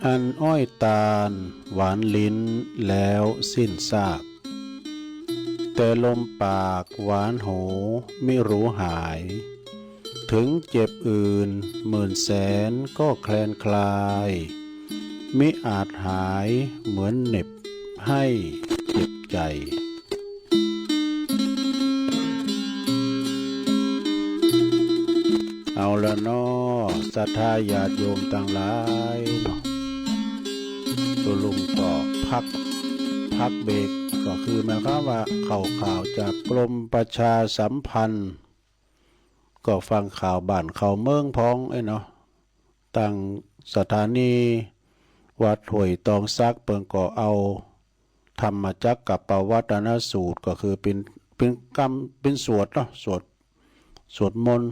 อันอ้อยตาลหวานลิ้นแล้วสิ้นซากแต่ลมปากหวานหูไม่รู้หายถึงเจ็บอื่นหมื่นแสนก็แคลนคลายมิอาจหายเหมือนเหน็บให้เจ็บใจเอาละน้อศรัทธาญาติโยมต่างหลายเนาะตัวลุงก็พักเบรกก็คือหมายความว่าข่าวจากกรมประชาสัมพันธ์ก็ฟังข่าวบ้านข่าวเมืองพ้องเนาะตั้งสถานีวัดห้วยตองซักเปิงก็เอาธรรมจักรกับปวัตนสูตรก็คือเป็นกรรมเป็นสวดเนาะสวดมนต์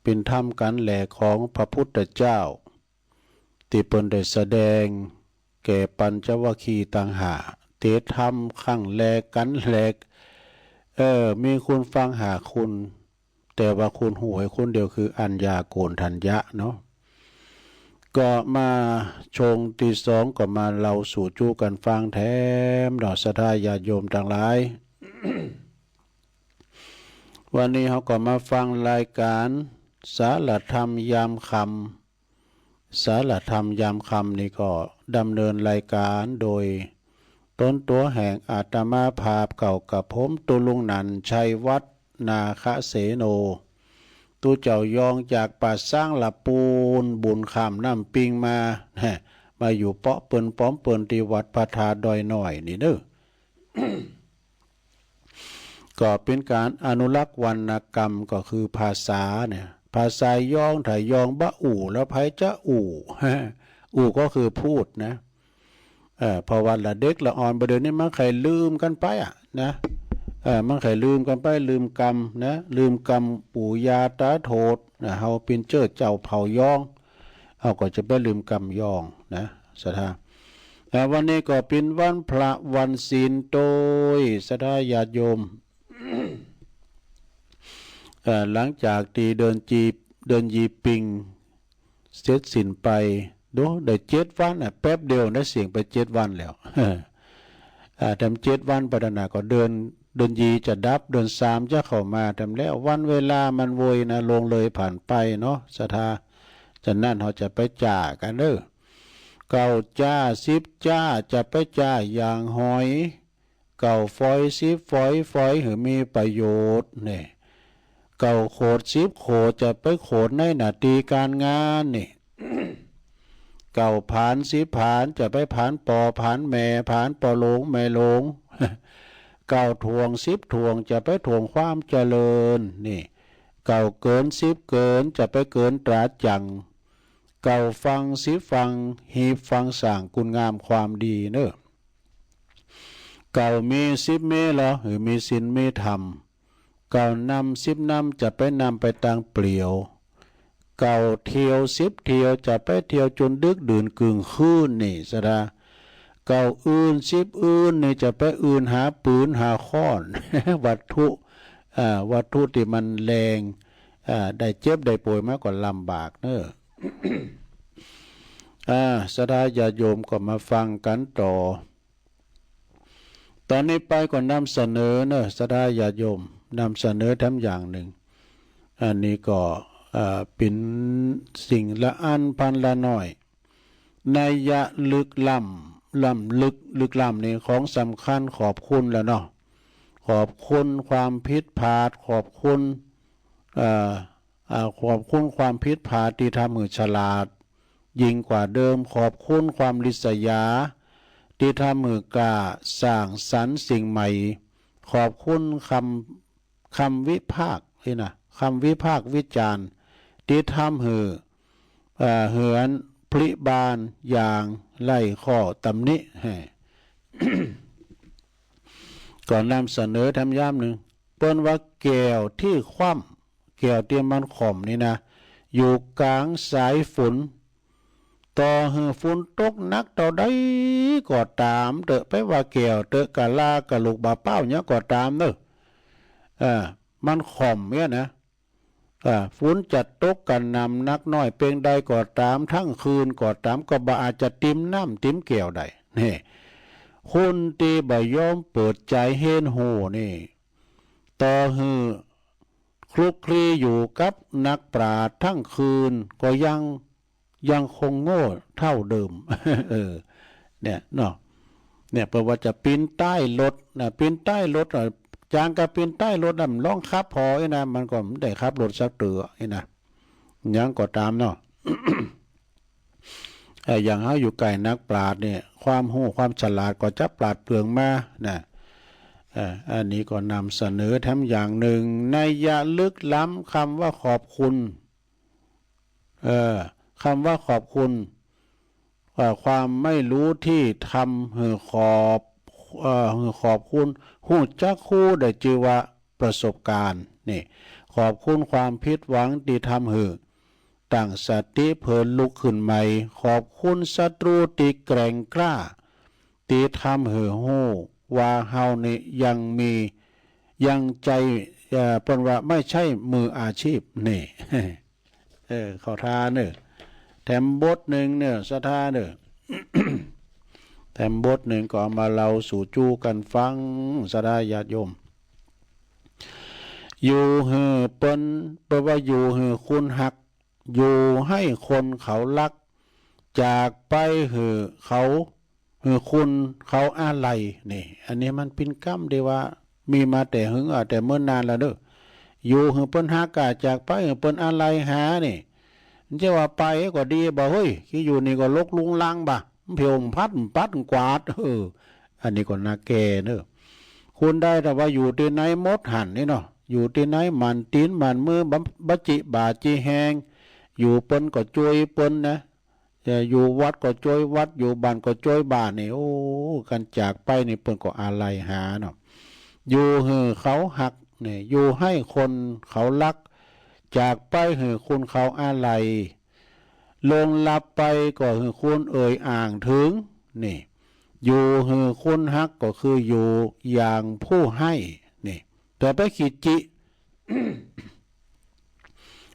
เป็นธรรมกันแหล่ของพระพุทธเจ้าที่เปิ้นได้แสดงแก่ปัญจวัคคีย์ต่างหากเทศธรรมข้างแลกันแลกมีคุณฟังหาคุณแต่ว่าคุณหูให้คุณเดียวคืออัญญาโกณทัญญะเนาะก็มาชงตีสองก็มาเล่าสู่จู้กันฟังแถมดอกศรัทธาญาติโยมต่างหลาย วันนี้เขาก็มาฟังรายการสารธรรมยามคำสารธรรมยามคำนี่ก็ดำเนินรายการโดยต้นตัวแห่งอาตมาภาพเก่ากับผมตุลุงนันชัยวัฒนาคเสโนตูเจ้ายองจากป่าสร้างละปูนบุญคำน้ำปิงมาอยู่เปาะเปินป้อมเปินที่วัดพระธาดอยหน่อยนี่เด้อ ก็เป็นการอนุรักษ์วรรณกรรมก็คือภาษาเนี่ยภาษายองถ่ายยองบะอู่แล้วไผจะอู่ อู่ก็คือพูดนะพอวันละเด็กละอ่อนประเดี๋ยวนี้มันใครลืมกันไปนะมันใครลืมกันไปลืมกรรมนะลืมกรรมปู่ย่าตาโทษนะเฮาเป็นเจ้าเผ่ายองเฮาก็จะไปลืมกรรมยองนะศรัทธาวันนี้ก็เป็นวันพระวันศีลโดยศรัทธาญาติโยม หลังจากตีเดินยีปิงเสร็จสิ้นไปดูได้7 วันแป๊บเดียวได้เสียงไป7 วันแล้ว ทำ7 วันปัตนาก็เดินยีจะดับเดิน3จะเข้ามาทำแล้ววันเวลามันโวยนะลงเลยผ่านไปเนาะศรัทธาจากนั้นเขาจะไปจ่ากันเด้อ9 จ้า10 จ้าจะไปจ่าอย่างหอย9 ฝอย10 ฝอยหือมีประโยชน์เนี่ย9 โขด10 โขดจะไปโขดในหน้าที่การงานนี่ 9 ผาน10 ผานจะไปผานปอผานแม่ผานปอหลงแม่หลง 9 ทวง10 ทวงจะไปทวงความเจริญนี่9 เกิน10 เกินจะไปเกินตราจัง9 ฟัง10 ฟังหีบฟังสั่งคุณงามความดีเนอะ9 มี10 เมเหรอหรือมีศีลมีธรรม9 นำ10 นำจะไปนำไปตังเปลี่ยว9 เที่ยว10 เที่ยวจะไปเที่ยวจนดึกดื่นกึ่งคืนนี่สดา9 อื่น10 อื่นนี่จะไปอื่นหาปืนหาค้อน วัตถุที่มันแรงได้เจ็บได้ป่วยมากกว่าลำบากเนอะสดาญาโยมก็มาฟังกันต่อตอนนี้ไปก็นำเสนอเนอะสดาญาโยมนำเสนอทำอย่างหนึ่งอันนี้ก็เป็นสิ่งละอันพันละน้อยนัยยะลึกล้ำลึกล้ำนี่ของสำคัญขอบคุณแล้วเนาะขอบคุณความผิดพลาดขอบคุณความผิดพลาดที่ทำให้ฉลาดยิ่งกว่าเดิมขอบคุณความริษยาที่ทำให้กล้าสร้างสรรค์สิ่งใหม่ขอบคุณคำวิพากษ์นี่นะคำวิพากษ์วิจารณ์ที่ทำให้เหือนพลิบานอย่างไล่ข้อตำหนิ ก่อนนำเสนอทำย่ำหนึ่งเปิ้นว่าแก้วที่คว่ำแก้วที่มันข่มนี่นะอยู่กลางสายฝนต่อหือฝนตกนักต่อใดก็ตามเตอะไปว่าแก้วเตอะกะลากะลูกบาเป้าเนี่ยก็ตามเนอะมันข่มเนี่ยนะ ฝนจัดตกกันนำนักน้อยเพียงใดก็ตามทั้งคืนก็ตามก็บ่อาจจะติ้มน้ำติ้มแก้วได้นี่คนตีบ่ยอมเปิดใจเห็นโหนี่ต่อฮือคลุกคลีอยู่กับนักปราชญ์ทั้งคืนก็ยังคงโง่เท่าเดิม เนี่ยเนาะเนี่ยเพราะว่าจะปีนใต้รถนะปีนใต้รถจางกับปีนใต้รถน่ะล่องขับพอไอ้นะมันก็ไม่ได้ขับรถสักเตือไอ้นะยังก็ตามเนาะ อย่างเขาอยู่ไกลนักปราชญ์เนี่ยความรู้ความฉลาดก็จะปราดเปรื่องมานะอันนี้ก็นำเสนอทั้งอย่างหนึ่งในยะลึกล้ำคำว่าขอบคุณคำว่าขอบคุณความไม่รู้ที่ทำให้ขอบคุณหูจักคู่ได้ชื่อว่าประสบการณ์นี่ขอบคุณความผิดหวังที่ทำให้ตั้งสติเพิ่นลุกขึ้นใหม่ขอบคุณศัตรูที่แกร่งกล้าที่ทำให้หูว่าเฮานี่ยังใจเปิ้นว่าไม่ใช่มืออาชีพนี่เข้าท่าเนอะแถมบทหนึ่งเนี่ยสถาเนอะ แถมบทหนึ่งก็เอามาเล่าสู่จูกันฟังสดาญาติโยมอยู่หือเปิ้นแปลว่าอยู่หือคุณหักอยู่ให้คนเขารักจากไปหือเขาหือคุณเขาอะไรนี่อันนี้มันเป็นกรรมเดียวว่ามีมาแต่หึงแต่เมื่อนานแล้วเด้ออยู่หือเปิ้นหักกาจากไปหือเปิ้นอะไรหานี่เจ้าว่าไปก็ดีบ่เฮ้ยที่อยู่นี่ก็ลกลุงลังบ่เพียวพัดปัดกวาดอันนี้ก็น่าแก่เนอะคุณได้แต่ว่าอยู่ที่ไหนมดหันนี่เนาะอยู่ที่ไหนมันตีนมันมือบัจิบาจีแหงอยู่เปิ้นก็ช่วยเปิ้นนะอยู่วัดก็ช่วยวัดอยู่บ้านก็ช่วยบ้านนี่โอ้กันจากไปนี่เปิ้นก็อะไรหาเนาะอยู่หือเขาหักเนี่ยอยู่ให้คนเขารักจากไปหือคุณเขาอะไรลงลับไปก็หือคุณเอ่ยอ่างถึงนี่อยู่หือคุณฮักก็คืออยู่อย่างผู้ให้นี่แต่ไปขีดจิ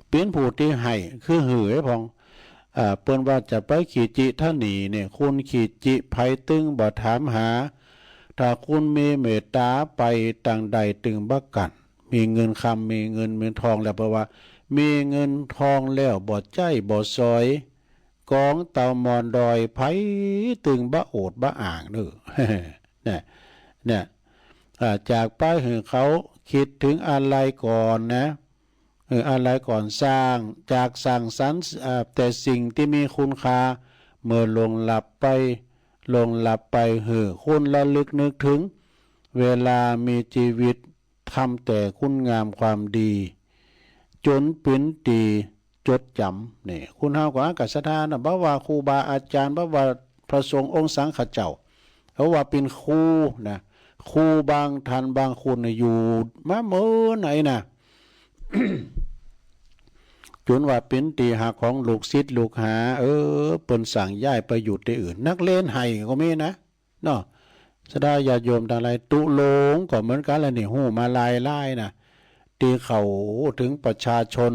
เป็นผู้ที่ให้คือหือพองเปิ้นว่าจะไปขีดจิท่านหนีเนี่ยคุณขีดจิไผตึงบ่ถามหาถ้าคุณมีเมตตาไปต่างใดตึงบักกันมีเงินคำมีเงินมีทองแล้วเพราะว่ามีเงินทองแล้วบ่ใจบ่ซอยกองเต่ามอนดอยไผตึงบะโอดบะอ่างเด้อ เนี่ยจากไปให้เขาคิดถึงอะไรก่อนนะอะไรก่อนสร้างจากสร้างสรรค์แต่สิ่งที่มีคุณค่าเมื่อลงหลับไปคุณระลึกนึกถึงเวลามีชีวิตทำแต่คุณงามความดีจนเป็นตีจดจำนี่คุณเฮากว่ากัสถานบ่ว่าครูบาอาจารย์บ่ว่าพระสงฆ์องค์สังฆเจ้าเขาว่าเป็นครูนะครูบางท่านบางคนอยู่มาเมื่อไหนนะ จนว่าเป็นตีหักของลูกศิษย์ลูกหาเปิ้นสั่งย้ายไปอยู่ที่อื่นนักเล่นไห้ก็มีนะเนาะสดาญาติโยมทั้งหลายตุโลงก็เหมือนกันแล้วนี่ฮู้มาลายนะตีเขาถึงประชาชน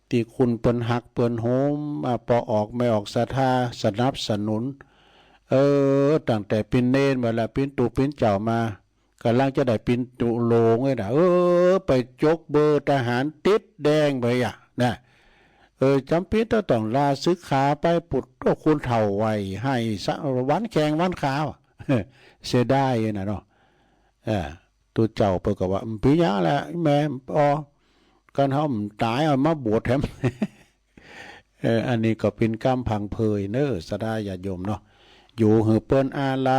ที่คุณเปิ้นหักเปิ้นโหมพอออกไม่ออกศรัทธาสนับสนุนตั้งแต่เป็นเนรมาแล้วเป็นตุเป็นเจ้ามากำลังจะได้เป็นตุโลงเลยนะไปจกเบอร์ทหารติดแดงไปนะจำเป็นต้องลาศึกขาไปปุดก็คุณเท่าไว้ให้วันแข่งวันขาวเสียได้นะเนาะตัวเจ้าเปิดกับว่าปียะแหละแม่กันเขาตายเอามาบวชแถม อันนี้ก็เป็นกรรมพังเพยเนอสดาญาติโยมเนาะอยู่หือเปิ้นอะไร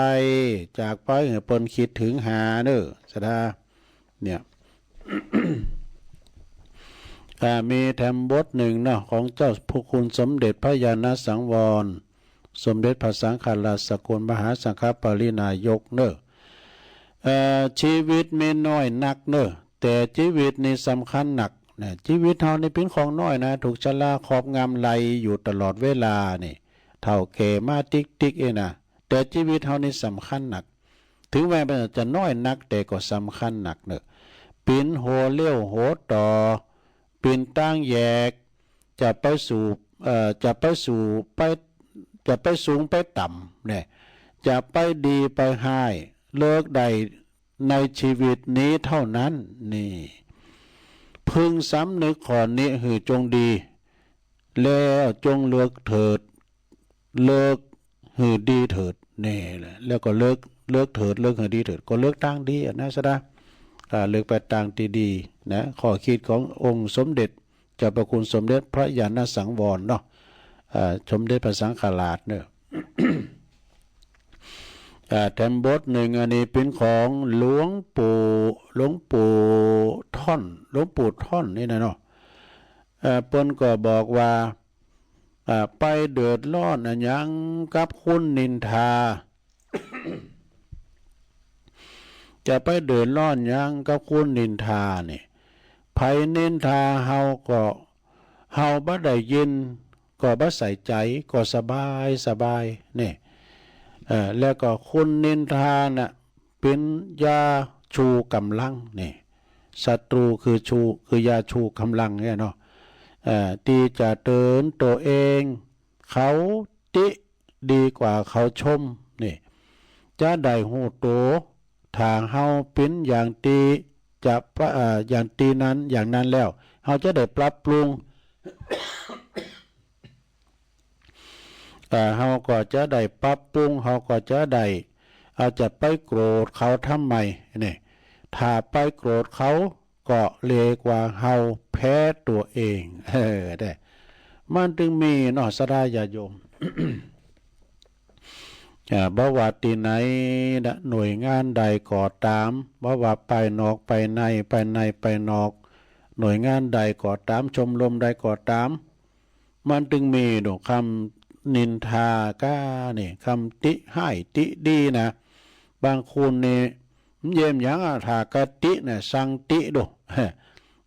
จากไปหือเปิ้นคิดถึงหาเนอสดาเนี่ย มีแถมบทหนึ่งเนาะของเจ้าพระคุณสมเด็จพระญาณสังวรสมเด็จพระสังฆราชสกลมหาสังฆปรินายกเนอชีวิตไม่น้อยนักเนอแต่ชีวิตนี่สำคัญหนักนะชีวิตเฮานี่เป็นของน้อยนะถูกชะลาครอบงำไหลอยู่ตลอดเวลานี่เท่าแก่มาติ๊กนะแต่ชีวิตเฮานี่สำคัญหนักถึงแม้มันจะน้อยนักแต่ก็สำคัญหนักเนอะเป็นโหเลี้ยวโหต่อ เป็นตั้งแยกจะไปสู่จะไปสู่ไปจะไปสูงไปต่ำเนี่ยจะไปดีไปให้เลิกใดในชีวิตนี้เท่านั้นนี่พึงสำนึกข้อนี้หือจงดีแล้วจงเลิกเถิดเลิกหือดีเถิดนี่แหละแล้วก็เลิกเถิดเลิกหือดีเถิดก็เลิกตั้งดีนะสดาเลิกไปตั้งที่ดีนะข้อคิดขององค์สมเด็จเจ้าประคุณสมเด็จพระญาณสังวรเนาะสมเด็จพระสังฆราชเนี่ย แถมบทหนึ่งอันนี้เป็นของหลวงปู่ท่อนนี่นะเนาะเปิ้นก็บอกว่าไปเดือดร้อนอันยังกับคุณนินทา จะไปเดือดร้อนยังกับคุณนินทานี่ไผนินทาเฮาบ่ได้ยินก็บ่ใส่ใจก็สบายนี่แล้วก็คุณนินทาน่ะเป็นยาชูกำลังนี่ศัตรูคือยาชูกำลังเนี่ยเนาะที่จะเตือนตัวเองเขาติดีกว่าเขาชมนี่จะได้หูโตทางเฮาเป็นอย่างตีจะอย่างตีนั้นอย่างนั้นแล้วเฮาจะได้ปรับปรุง เฮาก็จะได้ปรับปรุงเฮาก็จะได้จะไปโกรธเขาทำไมนี่ถ้าไปโกรธเขาก็เลกว่าเฮาแพ้ตัวเองได้มันจึงมีเนาะสดาญาโยม บ่ว่าที่ไหนหน่วยงานใดก็ตามบ่ว่าไปนอกไปในไปนอกหน่วยงานใดก็ตามชมรมใดก็ตามมันจึงมีดอกคำนินทาก้านี่คำติให้ติดีนะบางคนนี่เยี่ยมอย่างถากติเนี่ยสั่งติดู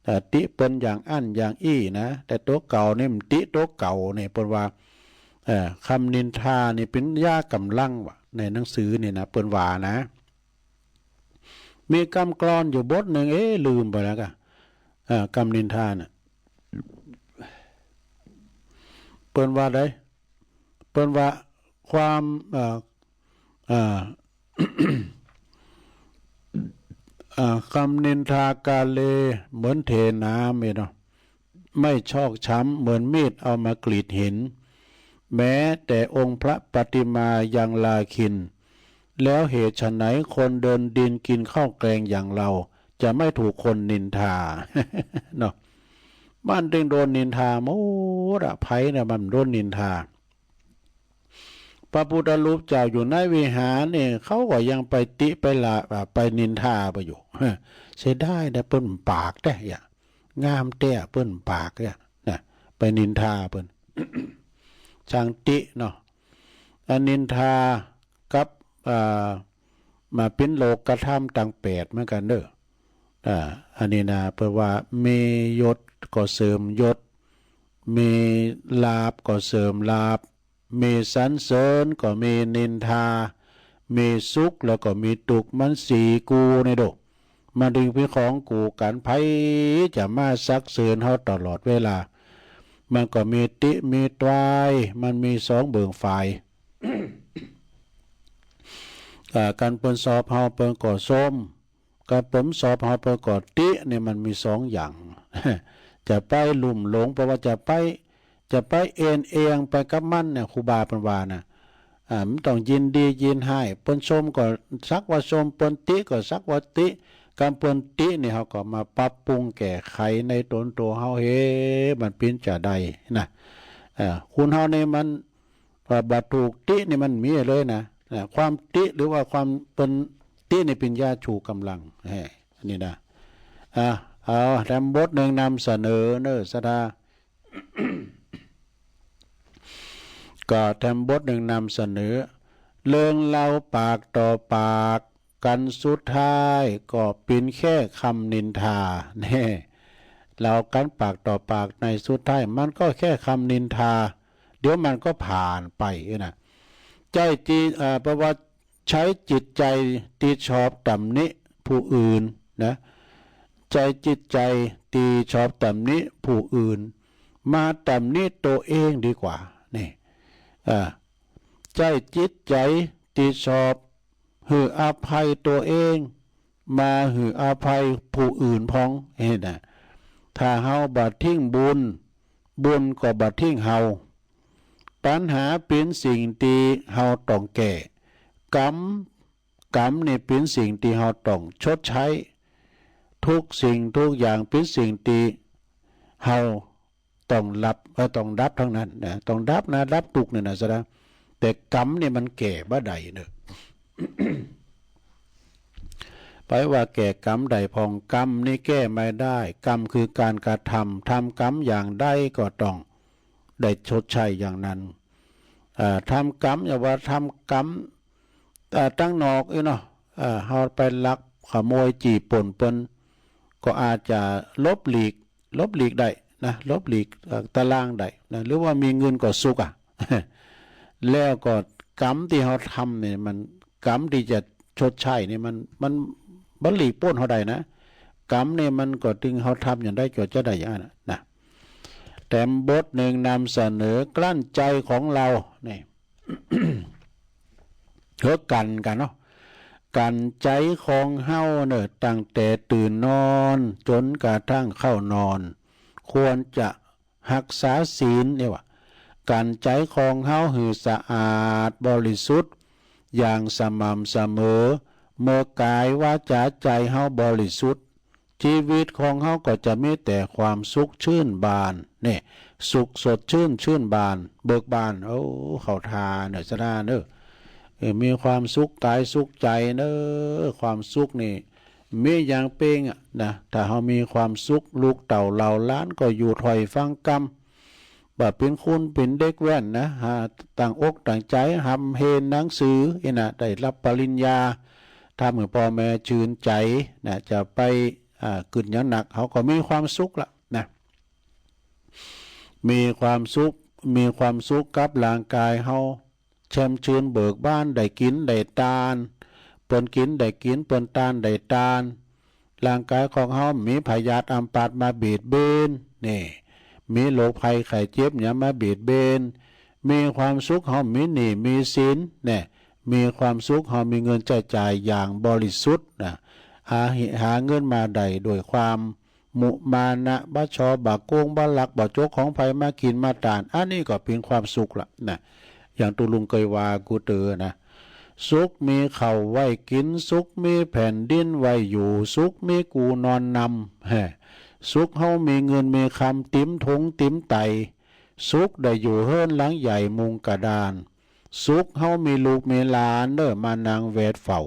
แต่ติเป็นอย่างอั้นอย่างอี้นะแต่ตัวเก่านี่มันติตัวเก่าเนี่ยเป็นว่าคำนินทานี่เป็นยากำลังวะในหนังสือนี่นะเปิ้นว่านะมีคำกลอนอยู่บทหนึ่งลืมไปแล้วกันคำนินทาน่ะเปิ้นว่าได้เปิ้นว่าความคำนินทากาเลเหมือนเทน้ำเนาะไม่ชอกช้ำเหมือนมีดเอามากรีดหินแม้แต่องค์พระปฏิมายังลาคินแล้วเหตุไฉนคนเดินดินกินข้าวแกงอย่างเราจะไม่ถูกคนนินทา เนาะบ้านจึงโดนนินทาหมดไผเนี่ยมันโดนนินทาพระพุทธรูปเจ้าอยู่ในวิหารเนี่ยเขาก็ยังไปติไปละไปนินทาไปอยู่เสียได้แต่เปิ้นปากได้งามเต้เปิ้นปากเนี่ยนะไปนินทาเปิ้น ช่างติเนาะนินทากับมาเป็นโลกกระทำต่างแปดเหมือนกันเด้ออันนี้นะเพราะว่ามียศก็เสริมยศมีลาภก็เสริมลาภมีสรรเสริญก็มีนินทามีสุขแล้วก็มีทุกข์มันสีกูในโดมันดึงเป็นของกูกันไผจะมาซักเสริญเฮาตลอดเวลามันก็มีติมีตรายมันมีสองเบิ่งฝ่าย การเปิ้นสอบเฮาเปิ้นก่อส้มการผมสอบเฮาเปิ้นก่อติเนี่ยมันมีสองอย่าง จะไปลุ่มหลงเพราะว่าจะไปเอ็นเอียงไปกับมันเนี่ยครูบาเปิ้นว่านะมันต้องยินดียินให้เปิ้นชมก็สักว่าชมเปิ้นติก็สักว่าติการเปิ้นตินี่เฮาก็มาปรับปรุงแก้ไขในตนตัวเฮามันเป็นจะได้นะคุณเฮานี่มันบัดถูกตินี่มันมีเลยนะความติหรือว่าความเป็นตินี่เป็นยาชูกำลังอันนี้นะเอาแถมบทหนึ่งนำเสนอเนอสดา ก็แถมบทหนึ่งนำเสนอเรื่องเล่าปากต่อปากกันสุดท้ายก็เป็นแค่คำนินทาแน่เรากันปากต่อปากในสุดท้ายมันก็แค่คำนินทาเดี๋ยวมันก็ผ่านไปนะใจตีเพราะว่าใช้จิตใจตีชอบตำหนิผู้อื่นนะ ใจจิตใจตีชอบตำหนิผู้อื่นมาตำหนิตัวเองดีกว่านี่ใจจิตใจตีชอบหืออภัยตัวเองมาหืออภัยผู้อื่นพ้องเห็นนะถ้าเฮาบัดทิ้งบุญบุญก็บัดทิ้งเฮาปัญหาเป็นสิ่งที่เฮาต้องแก้กรรมนี่เป็นสิ่งที่เฮาต้องชดใช้ทุกสิ่งทุกอย่างเป็นสิ่งที่เฮาต้องรับต้องดับทั้งนั้นนะต้องดับนะดับทุกเนี่ยนะซะนะแต่กรรมเนี่ยมันแก่บ่ได้เนอะ ไปว่าแก่กรรมใดพองกรรมนี่แก้ไม่ได้กรรมคือการกระทำกรรมอย่างใดก็ต้องได้ชดใช้อย่างนั้นทำกรรมอย่าว่าทำกรรมตั้งนอกเนาะเฮาไปลักขโมยจี้ป่นเปิ้นก็อาจจะลบหลีกได้นะลบหลีกตารางได้นะหรือว่ามีเงินก็สุกแล้วก็กรรมที่เฮาทำเนี่ยมันกรรมที่จะชดใช้นี่มันบ่หลีกพ้นเฮาได้นะกรรมเนี่ยมันก็ถึงเฮาทำอย่างได้ก็จะได้อย่างนั้นนะแต่บทหนึ่งนำเสนอกลั้นใจของเรานี่ เฮากันเนาะกันใจของเฮาเนี่ยตั้งแต่ตื่นนอนจนกระทั่งเข้านอนควรจะรักษาศีลเนี่ยว่ากันใจของเฮาหือสะอาดบริสุทธิ์อย่างสม่ำเสมอเมื่อกายวาจาใจเฮาบริสุทธิ์ชีวิตของเฮาก็จะมีแต่ความสุขชื่นบานนี่สุขสดชื่นบานเบิกบานโอ้เข้าทาเนอะสนาเนอะมีความสุขกายสุขใจเนอะความสุขนี่มีอย่างเป้งนะถ้าเฮามีความสุขลูกเต่าเหล่าล้านก็อยู่ถอยฟังกรรมบ่เป็นคุณเป็นเด็กแว่นนะต่างอกต่างใจทำเฮนหนังสือนะได้รับปริญญาทำให้พ่อแม่ชื่นใจนะจะไปขึ้นอย่างหนักเขาก็มีความสุขละนะมีความสุขกับร่างกายเฮาแช่มชื่นเบิกบานได้กินได้ทานเปิ้นกินได้กินเปิ้นทานได้ทานร่างกายของเฮามีพยาธิอัมพาตมาเบียดเบียนนี่มีโรคภัยไข้เจ็บเนี่ยมาเบียดเบียนมีความสุขเฮามีหนี้มีสินเนี่ยมีความสุขเฮามีเงินจ่ายอย่างบริสุทธิ์นะหาเงินมาได้โดยความมุมานะบ่ชอบบ่โกงบ่ลักบ่จกของไผมากินมาตานอันนี้ก็เป็นความสุขละนะอย่างตุลุงเคยว่ากูเตอนะสุขมีข้าวไว้กินสุขมีแผ่นดินไว้อยู่สุขมีกูนอนนำสุขเฮามีเงินมีคำติ๋มทงติ๋มไตสุขได้อยู่เฮิรนหลังใหญ่มุงกระดานสุขเฮามีลูกมีหลานเด้อมานางเวทเฝ้า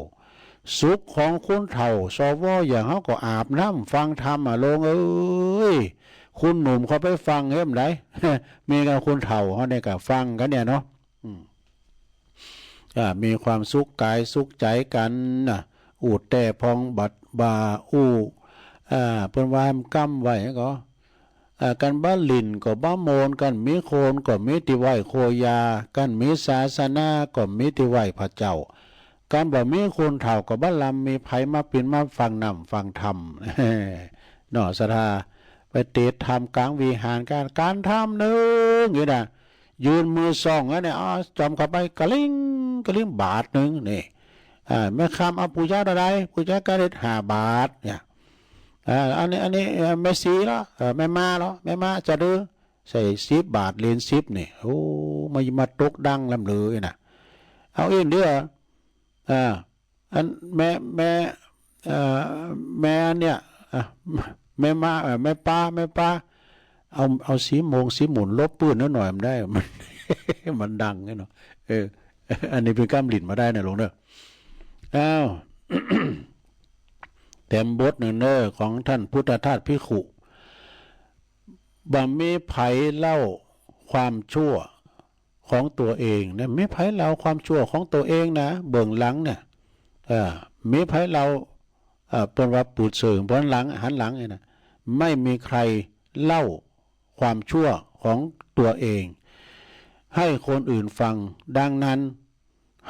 สุขของคนเฒ่าสวอย่างเฮาก็อาบน้ำฟังธรรมลงเอ้ยคุณหนุ่มเขาไปฟังเฮ็มได มีกันคนเฒ่าเฮาเนี่ยก็ฟังกันเนี่ยเนาะมีความสุขกายสุขใจกันอูดแต่พองบัดบาเพิ่นว่ากำไว้ก็กันบ้าลินก็บ้าโมนกันมีโคนก็มีที่ไหวโคยากันมีศาสนาก็มีที่ไหวพระเจ้าการบ่มีคนเฒ่าก็บ้าลำมีไผมาปินมาฟังนำฟังธรรมเนาะศรัทธาไปเตะธรรมกลางวิหารการทำนึงอย่างนี้นะยืนมือส่องเนี่ยจอมเข้าไปกะลิงบาทนึงนี่แม่คำเอาปูชาอะไรปูชาก็ได้5 บาทเนี่ยอันนี้แม่สีแล้วแม่มาแล้วแม่มาจะดื้อใส่10 บาทเหรียญ10นี่โอ้มาตกดังลำเลยนะเอาเองเด้ออันแม่เนี่ยแม่มาแม่ป้าเอาสีโมงสีหมุนลบปืนนิดหน่อยมันได้มัน มันดังไงเนาะอันนี้เป็นกล้ามลิ้นมาได้นะหลวงเด้ออ้าว เต็มบทหนึ่งเนอของท่านพุทธทาสภิกขุบ่มีไผเล่าความชั่วของตัวเองนะมีไผเล่าความชั่วของตัวเองนะเบื้องหลังเนี่ยมีไผเล่าเป็นว่าปูดเสริงบนหลังหันหลังเนี่ยนะไม่มีใครเล่าความชั่วของตัวเองให้คนอื่นฟังดังนั้น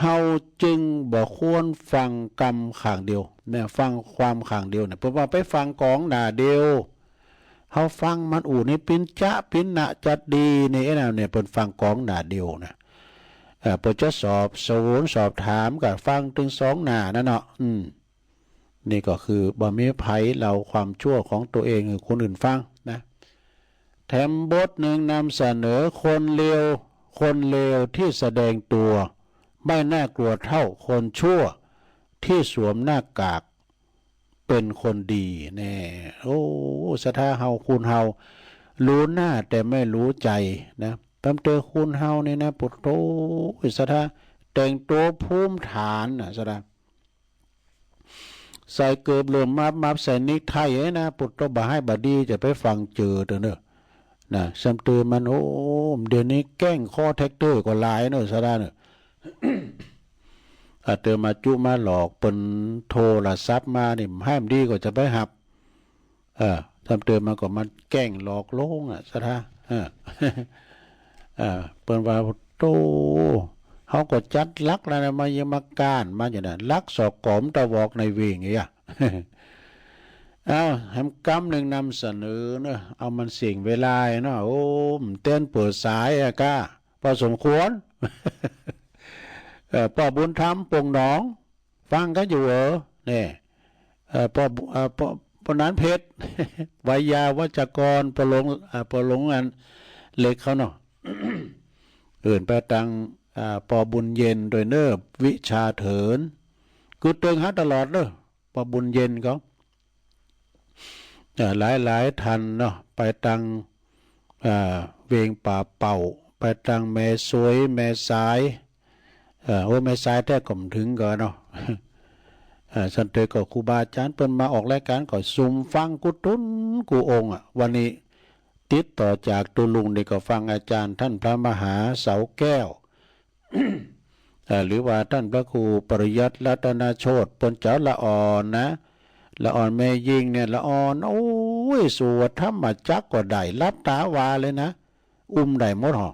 เฮาจึงบ่ควรฟังกรรมข้างเดียวเนี่ยฟังความข้างเดียวเนี่ยเพราะว่าไปฟังกองหน้าเดียวเฮาฟังมันอู่นี่ปินจะปินนะจัดดีนี่นะเนี่ยเพิ่นฟังกองหน้าเดียวนะเพิ่นจะสอบสวนสอบถามก็ฟังถึงสองหน้านั่นเนาะนี่ก็คือบ่มีไผเล่าความชั่วของตัวเองให้คนอื่นฟังนะแถมบทหนึ่งนำเสนอคนเลวที่แสดงตัวไม่น่ากลัวเท่าคนชั่วที่สวมหน้ากากเป็นคนดีแน่โอ้สถาเฮาคุณเฮารู้หน้าแต่ไม่รู้ใจนะตำเตอคุณเฮานี่นะปุตโตสถาแต่งตัวภูมิฐานนะสถาใส่เกือบเหลื่อมมับใส่นิกไทยนะปุตโตบ่ให้บดีจะไปฟังเจอเด้อเนอะนะซัมเตอมันโอ้เดี๋ยวนี้แกล้งข้อแท็กเตอร์ก็หลายเนอะสถาเนอะเตอมาจุมาหลอกเปิ้นโทรศัพท์มานี่ให้มันดีก็จะไปหับทำเติมมาก็มันแกล้งหลอกลงสถาเปิ้นว่าโตเฮาก็จัดลักแล้วนะมายมาการมาอย่างนั้นลักสอกกอมตะวอกในเวงอย่างแฮมกำหนึ่งนำเสนอเนอะเอามันเสี่ยงเวลาเนาะโอ้เต้นเปิดสายก้าพอสมควรพ่อบุญธรรมปงหนองฟังกันอยู่เนี่ยพ่อนั้นเพชรวิยาวัจกรประหลงอันเล็กเขาเนาะอื่นไปตังปอบุญเย็นโดยเนิบวิชาเถินคือเติงหาตลอดเด้อปอบุญเย็นเขาหลายทันเนาะไปตังเวงป่าเป่าไปตังแม่สวยแม่สายโอ้ไม่สายแต่ก่มถึงก่อนเนาะสันเตยก็ครูบาอาจารย์เปิ้นมาออกรายการก็ซุ่มฟังกูตุ้นกูองค์วันนี้ติดต่อจากตุลุงนี่ก็ฟังอาจารย์ท่านพระมหาเสาแก้ว หรือว่าท่านพระครูปริยัติรัตนโชติปนเจ้าละอ่อนนะละอ่อนแม่ยิงเนี่ยละอ่อนโอ้ยสวดธรรมจักก็ได้รับตาวาเลยนะได้หมดหอ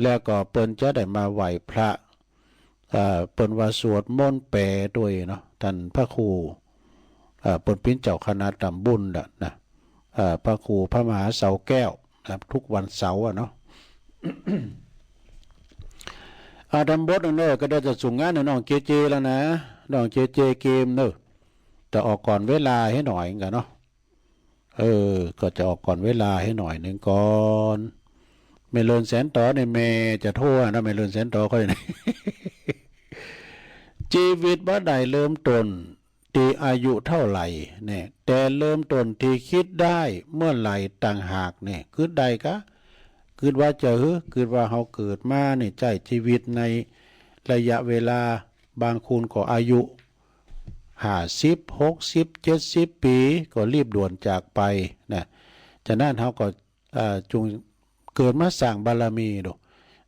แล้วก็เปิ้นจะได้มาไหวพระเปิ้นว่าสวดมนต์แปลด้วยเนาะท่านพระครูเปิ้นเป็นเจ้าคณะตำบุญนะพระครูพระมหาเสาแก้วครับทุกวันเสาร์เนาะ ทำบทเนอะก็ได้จะส่งงานน้องเจแล้วนะน้องเจเกมเนอะจะออกก่อนเวลาให้หน่อยกันเนาะก็จะออกก่อนเวลาให้หน่อยหนึ่งก่อนไม่เลินแสนต่อในเมจะโทษนะไม่เลินแสนต่อค่อยนะ ชีวิตว่าใดเริ่มต้นที่อายุเท่าไหร่เนี่ยแต่เริ่มต้นที่คิดได้เมื่อไหร่ต่างหากเนี่ยคือใดกะคือว่าคือว่าเขาเกิดมาเนี่ยใจชีวิตในระยะเวลาบางคนก็อายุ50 60 70 ปีก็รีบด่วนจากไปนะฉะนั้นเขาก็จงเกิดมาสร้างบารมีดู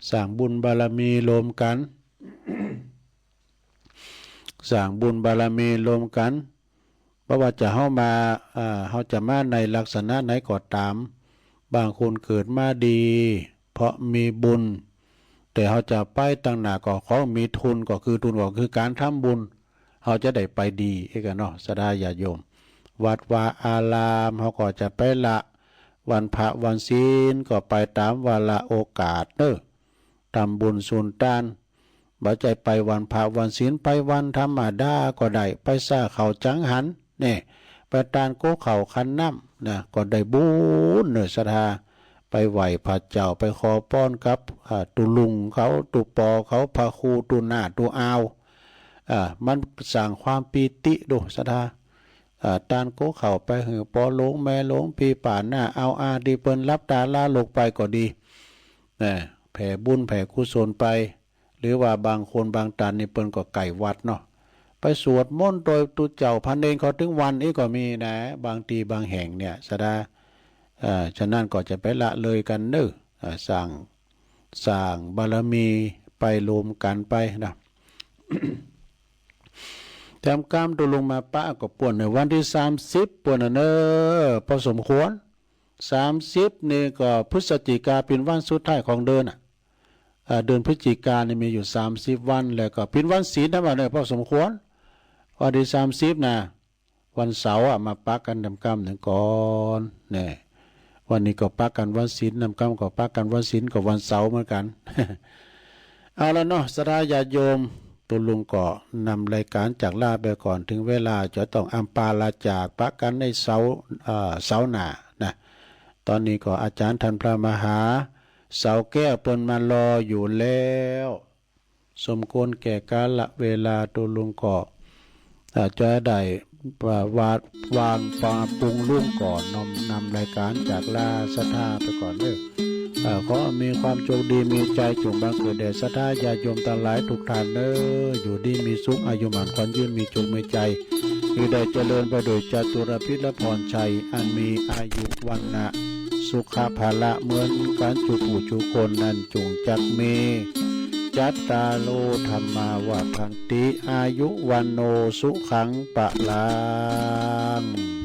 สร้างบุญบารมีรวมกัน สร้างบุญบารมีรวมกันเพราะว่าจะเขาจะมาในลักษณะไหนก็ตามบางคนเกิดมาดีเพราะมีบุญแต่เขาจะไปตั้งหน้าก็เขามีทุนก็คือการทำบุญเขาจะได้ไปดีเอกเนาะสดาญาโยมวัดวาอารามเขาก็จะไปละวันพระวันศีลก็ไปตามวาระโอกาสเนอะทำบุญสุนทานบ่ใจไปวันพระวันศีลไปวันธรรมดาก็ได้ไปซ่าเขาจังหันเนี่ยไปตานโกเขาคันน้ำนะก็ได้บุญเนอะศรัทธาไปไหวพระเจ้าไปขอป้อนกับตุลุงเขาตุปอเขาพระครูตุหน้าตุอาวมันสร้างความปีติดูศรัทธาตานโกเขาไปหือปอหลงแม่หลงปีป่านหน้าเอาดีเปิ้นรับตาลาลกไปก็ดีแผ่บุญแผ่กุศลไปหรือว่าบางคนบางตันนี่เปิ้นก็ไก่วัดเนาะไปสวดมนต์โดยตุเจ้าพันเองเขาถึงวันนี้ก็มีนะบางทีบางแห่งเนี่ยสดาฉะนั้นก็จะไปละเลยกันเนอะสร้างบารมีไปรวมกันไปนะ แถมกล้ามตัวลงมาป้าก็ป่วนในวันที่30ป่วนเนอะพอสมควร30นี่ก็พฤศจิกาเป็นวันสุดท้ายของเดือน เดือนพฤศจิกายนมีอยู่30วันแล้วก็เป็นวันศีลนะว่าเนี่ยพอสมควรวันที่30นะวันเสาร์มาปักกันนำกรรมหนึ่งก่อนเนี่ยวันนี้ก็ปักกันวันศีลนำกรรมก็ปักกันวันศีลกับวันเสาร์เหมือนกัน เอาแล้วเนาะสราญาติโยมตุลุงก็นำรายการจากลาไปก่อนถึงเวลาจะต้องอัมปาลาจากปักกันในเสาหน้านะตอนนี้ก็อาจารย์ท่านพระมหาเสาแก้วเปิ้นมารออยู่แล้วสมควรแก่กาลเวลาตุลุงก็จะได้วางปาปรุงลุ่มก่อนนำรายการจากลาสถาไปก่อนเลยขอมีความโชคดีมีใจจงบังเกิดแด่สถาญาติโยมทั้งหลายทุกท่านเด้ออยู่ดีมีสุขอายุมันขวัญยืนมีจุกมีใจมีได้เจริญไปโดยจตุรพิษและพรชัยอันมีอายุวันนะสุขภาละเหมือนการจุผู้จุคนนั้นจงจักมีจัตตาโลธรรมาวะพันติอายุวันโนสุขังปะลัง